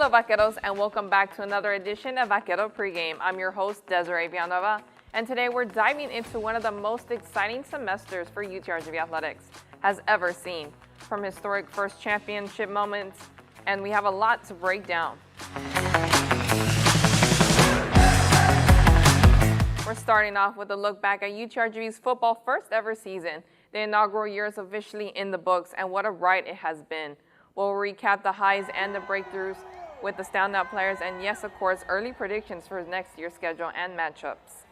Hello, Vaqueros, and welcome back to another edition of Vaquero Pregame. I'm your host, Desiree Villanova, and today we're diving into one of the most exciting semesters for UTRGV athletics has ever seen, from historic first championship moments, and we have a lot to break down. We're starting off with a look back at UTRGV's football first ever season. The inaugural year is officially in the books, and what a ride it has been. We'll recap the highs and the breakthroughs with the standout players, and yes, of course, early predictions for next year's schedule and matchups.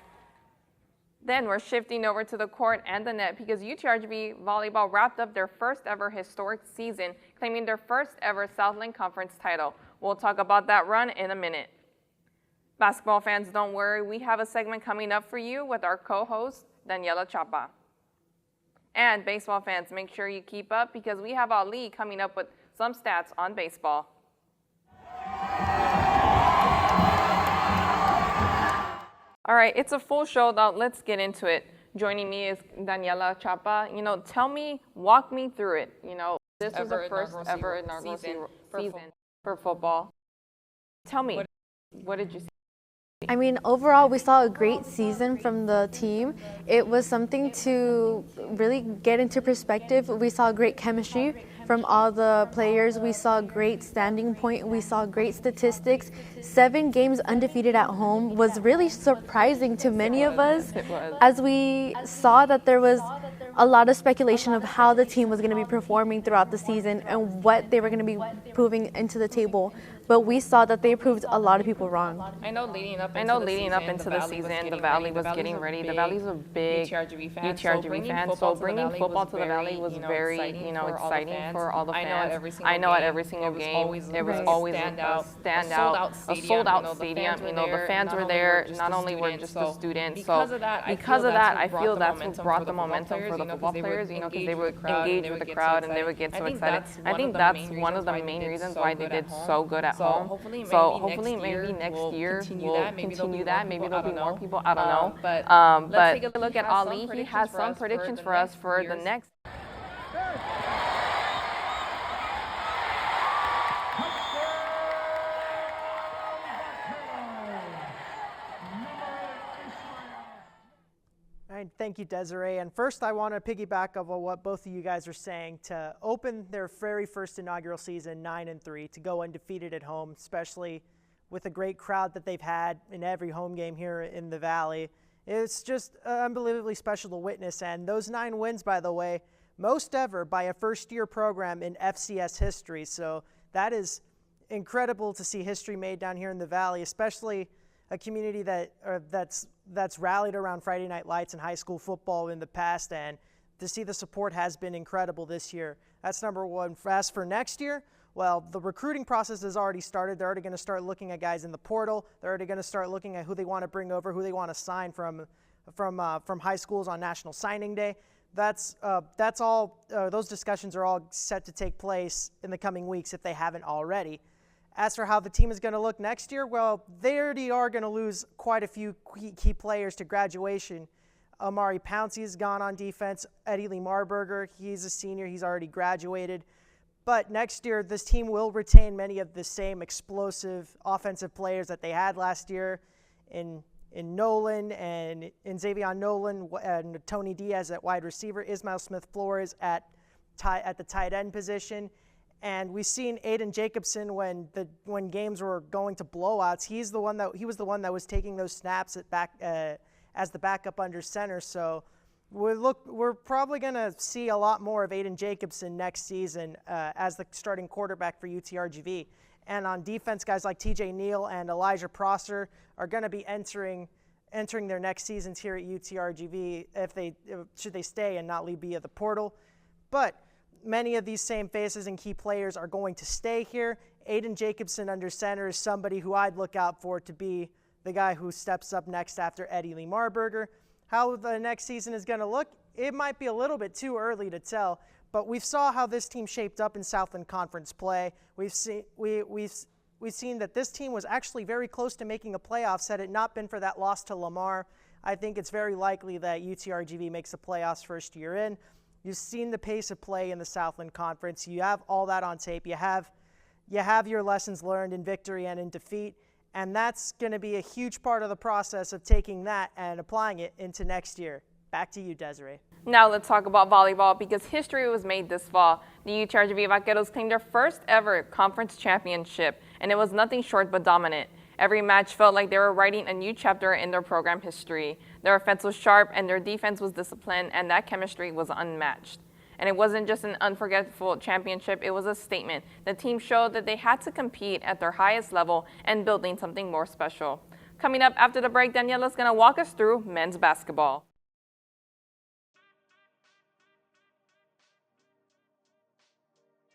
Then we're shifting over to the court and the net because UTRGV volleyball wrapped up their first ever historic season, claiming their first ever Southland Conference title. We'll talk about that run in a minute. Basketball fans, don't worry, we have a segment coming up for you with our co-host, Daniela Chapa. And baseball fans, make sure you keep up because we have Ali coming up with some stats on baseball. All right, it's a full show though. Let's get into it. Joining me is Daniela Chapa. Tell me, walk me through it. This was the first ever inaugural season for football. Tell me, what did you see? I mean, overall, we saw a great season from the team. It was something to really get into perspective. We saw great chemistry from all the players. We saw great standing point. We saw great statistics. 7 games undefeated at home was really surprising to many of us, as we saw that there was a lot of speculation of how the team was going to be performing throughout the season and what they were going to be proving into the table. But we saw that they proved a lot of people wrong. I know leading up into the season, the Valley was getting ready. The Valley's a big UTRGV fan, so bringing football to the Valley was very, exciting for all the fans. I know at every single game, it was always a standout, a sold-out stadium. The fans were there. Not only were just the students. So because of that, I feel that's what brought the momentum for the football players. Because they would engage with the crowd and they would get so excited. I think that's one of the main reasons why they did so good at home. So hopefully maybe next year we'll continue that. Maybe there'll be more people. I don't know. But let's take a look at Ali. He has some predictions for us for the next. All right, thank you, Desiree. And first, I want to piggyback of what both of you guys are saying. To open their very first inaugural season 9-3, to go undefeated at home, especially with a great crowd that they've had in every home game here in the Valley, it's just unbelievably special to witness. And those 9 wins, by the way, most ever by a first-year program in FCS history. So that is incredible to see history made down here in the Valley, especially a community that's rallied around Friday Night Lights and high school football in the past, and to see the support has been incredible this year. That's number one. As for next year, well, the recruiting process has already started. They're already going to start looking at guys in the portal. They're already going to start looking at who they want to bring over, who they want to sign from high schools on National Signing Day. That's all. Those discussions are all set to take place in the coming weeks if they haven't already. As for how the team is going to look next year, well, they already are going to lose quite a few key players to graduation. Amari Pouncey's gone on defense. Eddie Lee Marburger, he's a senior. He's already graduated. But next year, this team will retain many of the same explosive offensive players that they had last year in Nolan and in Xavier Nolan and Tony Diaz at wide receiver, Ismail Smith-Flores at the tight end position. And we've seen Aiden Jacobson when games were going to blowouts. He was the one that was taking those snaps as the backup under center. So we're probably going to see a lot more of Aiden Jacobson next season as the starting quarterback for UTRGV. And on defense, guys like TJ Neal and Elijah Prosser are going to be entering their next seasons here at UTRGV should they stay and not leave via the portal. But many of these same faces and key players are going to stay here. Aiden Jacobson under center is somebody who I'd look out for to be the guy who steps up next after Eddie Lee Marburger. How the next season is going to look, it might be a little bit too early to tell, but we saw how this team shaped up in Southland Conference play. We've seen that this team was actually very close to making a playoffs had it not been for that loss to Lamar. I think it's very likely that UTRGV makes the playoffs first year in. You've seen the pace of play in the Southland Conference. You have all that on tape. You have you have your lessons learned in victory and in defeat, and that's going to be a huge part of the process of taking that and applying it into next year. Back to you, Desiree. Now let's talk about volleyball because history was made this fall. The UTRGV Vaqueros claimed their first ever conference championship, and it was nothing short but dominant. Every match felt like they were writing a new chapter in their program history. Their offense was sharp and their defense was disciplined, and that chemistry was unmatched. And it wasn't just an unforgettable championship, it was a statement. The team showed that they had to compete at their highest level and building something more special. Coming up after the break, Daniela's going to walk us through men's basketball.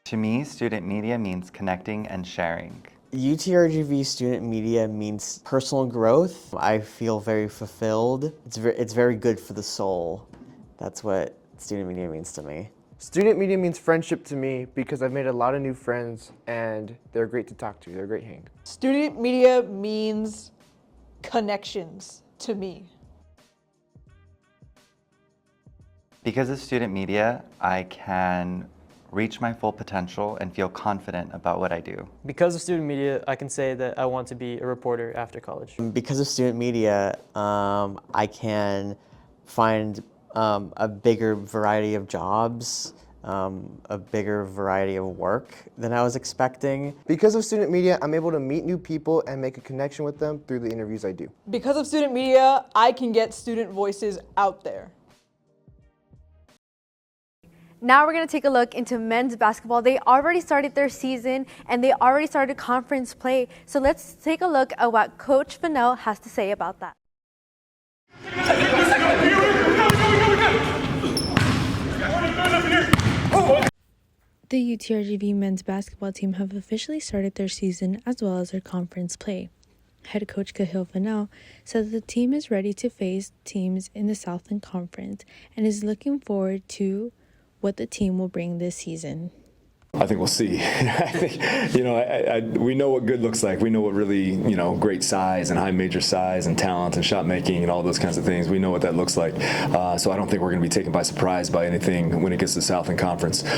To me, student media means connecting and sharing. UTRGV student media means personal growth. I feel very fulfilled. It's very good for the soul. That's what student media means to me. Student media means friendship to me because I've made a lot of new friends and they're great to talk to. They're a great hang. Student media means connections to me. Because of student media, I can reach my full potential and feel confident about what I do. Because of student media, I can say that I want to be a reporter after college. Because of student media, I can find a bigger variety of jobs, a bigger variety of work than I was expecting. Because of student media, I'm able to meet new people and make a connection with them through the interviews I do. Because of student media, I can get student voices out there. Now we're going to take a look into men's basketball. They already started their season and they already started conference play. So let's take a look at what Coach Fennell has to say about that. The UTRGV men's basketball team have officially started their season as well as their conference play. Head coach Cahill Fennell said that the team is ready to face teams in the Southland Conference and is looking forward to what the team will bring this season. I think we'll see. I think, we know what good looks like. We know what really, great size and high major size and talent and shot making and all those kinds of things. We know what that looks like. So I don't think we're going to be taken by surprise by anything when it gets to the Southland Conference. We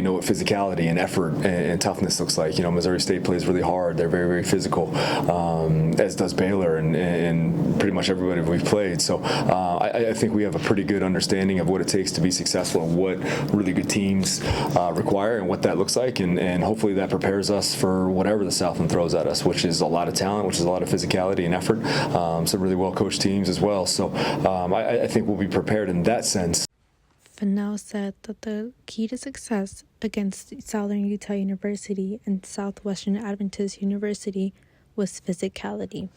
know what physicality and effort and toughness looks like. Missouri State plays really hard. They're very, very physical, as does Baylor and pretty much everybody we've played. So I think we have a pretty good understanding of what it takes to be successful and what really good teams require and what that looks like, and hopefully that prepares us for whatever the Southland throws at us, which is a lot of talent, which is a lot of physicality and effort, some really well-coached teams as well. So I think we'll be prepared in that sense. Fennell said that the key to success against Southern Utah University and Southwestern Adventist University was physicality.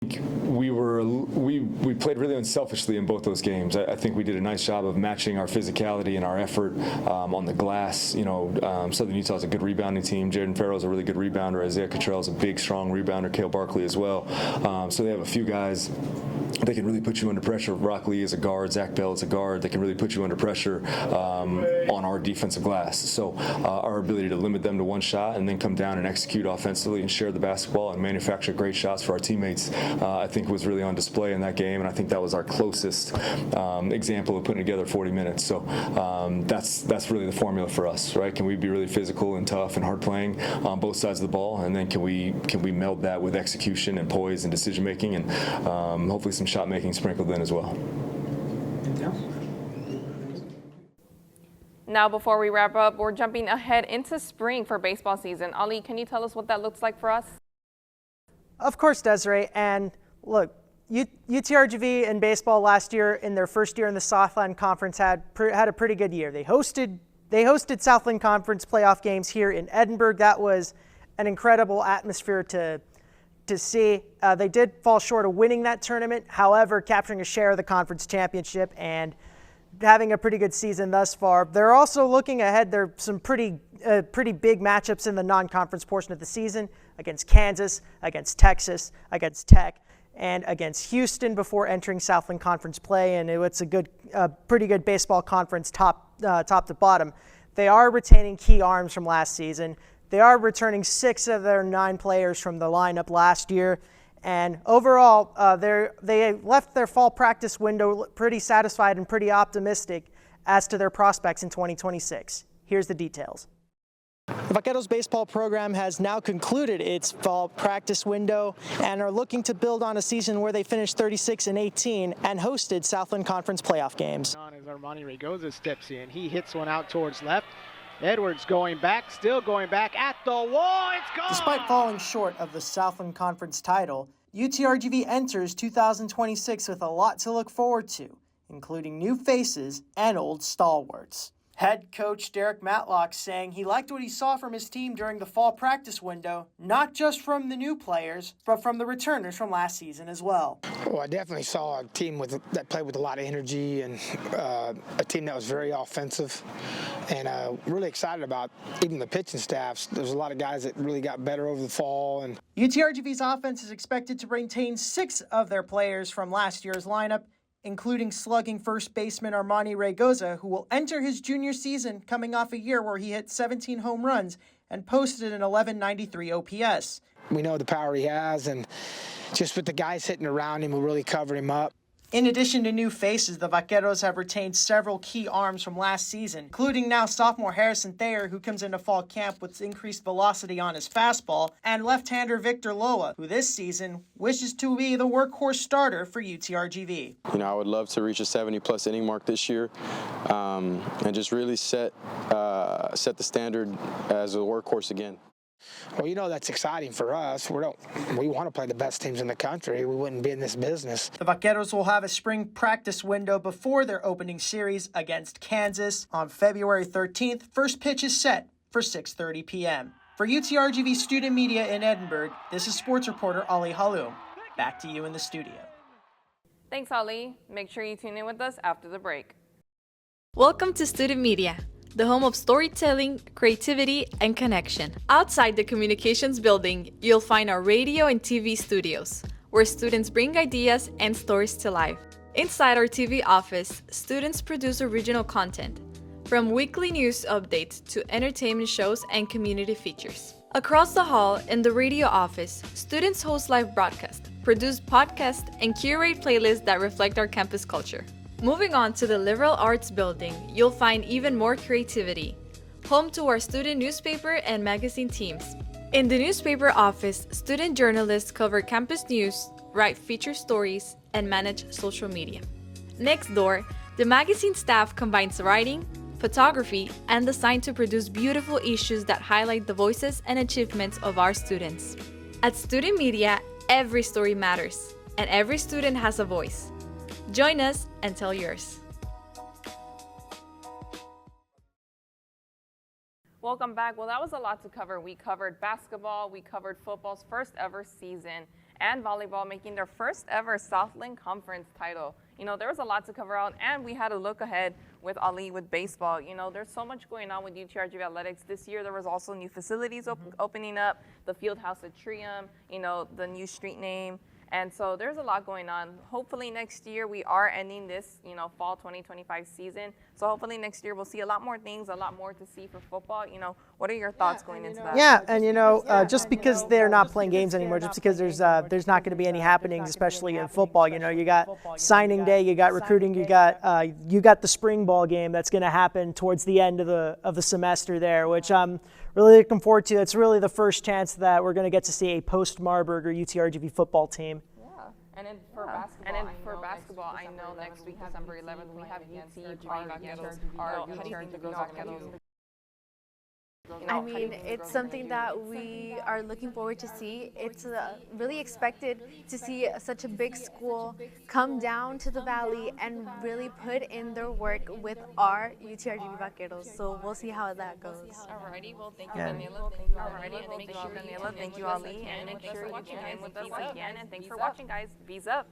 We played really unselfishly in both those games. I think we did a nice job of matching our physicality and our effort on the glass. Southern Utah is a good rebounding team. Jaden Farrell's a really good rebounder. Isaiah Cottrell's a big, strong rebounder. Cale Barkley as well. So they have a few guys they can really put you under pressure. Rock Lee is a guard. Zach Bell is a guard. They can really put you under pressure on our defensive glass. So our ability to limit them to one shot and then come down and execute offensively and share the basketball and manufacture great shots for our teammates, I think was really on display in that game, and I think that was our closest example of putting together 40 minutes. So that's really the formula for us, right? Can we be really physical and tough and hard playing on both sides of the ball, and then can we meld that with execution and poise and decision making, and hopefully some shot making sprinkled in as well. Now, before we wrap up, we're jumping ahead into spring for baseball season. Ali, can you tell us what that looks like for us? Of course, Desiree. And look, UTRGV in baseball last year, in their first year in the Southland Conference, had a pretty good year. They hosted Southland Conference playoff games here in Edinburgh. That was an incredible atmosphere to see. They did fall short of winning that tournament, however, capturing a share of the conference championship and having a pretty good season thus far. They're also looking ahead. There are some pretty big matchups in the non-conference portion of the season against Kansas, against Texas, against Tech, and against Houston before entering Southland Conference play. And it's a pretty good baseball conference top to bottom. They are retaining key arms from last season. They are returning 6 of their 9 players from the lineup last year. And overall, they left their fall practice window pretty satisfied and pretty optimistic as to their prospects in 2026. Here's the details. The Vaqueros baseball program has now concluded its fall practice window and are looking to build on a season where they finished 36-18 and hosted Southland Conference playoff games. As Armani Regoza steps in, he hits one out towards left. Edwards going back, still going back at the wall. It's gone! Despite falling short of the Southland Conference title, UTRGV enters 2026 with a lot to look forward to, including new faces and old stalwarts. Head coach Derek Matlock saying he liked what he saw from his team during the fall practice window, not just from the new players, but from the returners from last season as well. Well, I definitely saw a team that played with a lot of energy and a team that was very offensive, and really excited about even the pitching staffs. There's a lot of guys that really got better over the fall. And UTRGV's offense is expected to retain 6 of their players from last year's lineup, including slugging first baseman Armani Regoza, who will enter his junior season coming off a year where he hit 17 home runs and posted an 1193 OPS. We know the power he has, and just with the guys hitting around him, will really cover him up. In addition to new faces, the Vaqueros have retained several key arms from last season, including now sophomore Harrison Thayer, who comes into fall camp with increased velocity on his fastball, and left-hander Victor Loa, who this season wishes to be the workhorse starter for UTRGV. You know, I would love to reach a 70-plus inning mark this year, and just really set the standard as a workhorse again. Well, you know, that's exciting for us. We want to play the best teams in the country. We wouldn't be in this business. The Vaqueros will have a spring practice window before their opening series against Kansas on February 13th. First pitch is set for 6:30 p.m. For UTRGV Student Media in Edinburgh, this is sports reporter Ali Haloum. Back to you in the studio. Thanks, Ali. Make sure you tune in with us after the break. Welcome to Student Media, the home of storytelling, creativity, and connection. Outside the communications building, you'll find our radio and TV studios, where students bring ideas and stories to life. Inside our TV office, students produce original content, from weekly news updates to entertainment shows and community features. Across the hall, in the radio office, students host live broadcasts, produce podcasts, and curate playlists that reflect our campus culture. Moving on to the Liberal Arts Building, you'll find even more creativity, home to our student newspaper and magazine teams. In the newspaper office, student journalists cover campus news, write feature stories, and manage social media. Next door, the magazine staff combines writing, photography, and design to produce beautiful issues that highlight the voices and achievements of our students. At Student Media, every story matters, and every student has a voice. Join us and tell yours. Welcome back. Well, that was a lot to cover. We covered basketball, we covered football's first ever season, and volleyball making their first ever Southland Conference title. You know, there was a lot to cover out, and we had a look ahead with Ali with baseball. You know, there's so much going on with UTRGV athletics. This year there was also new facilities opening up, the field house at Trium, you know, the new street name. And so there's a lot going on. Hopefully next year we are ending this, you know, fall 2025 season. So hopefully next year we'll see a lot more things, a lot more to see for football. You know, what are your thoughts going into that? Yeah, and you know, just because they're not playing games anymore, just because there's not going to be any happenings, especially in football. You know, you got signing day, you got recruiting, you got the spring ball game that's going to happen towards the end of the semester there, which I'm really looking forward to. It's really the first chance that we're going to get to see a post-Marburg or UTRGV football team. And then for basketball, I know next week, December 11th, we have our UTRGV. I mean, it's something that we are looking forward to see. It's really expected to see such a big school come down to the valley and really put in their work with our UTRGV Vaqueros. So we'll see how that goes. Alrighty, well, thank you, Daniela. Thank you, Ali. And make sure you tune in with us again. And thanks for watching, guys. V's up.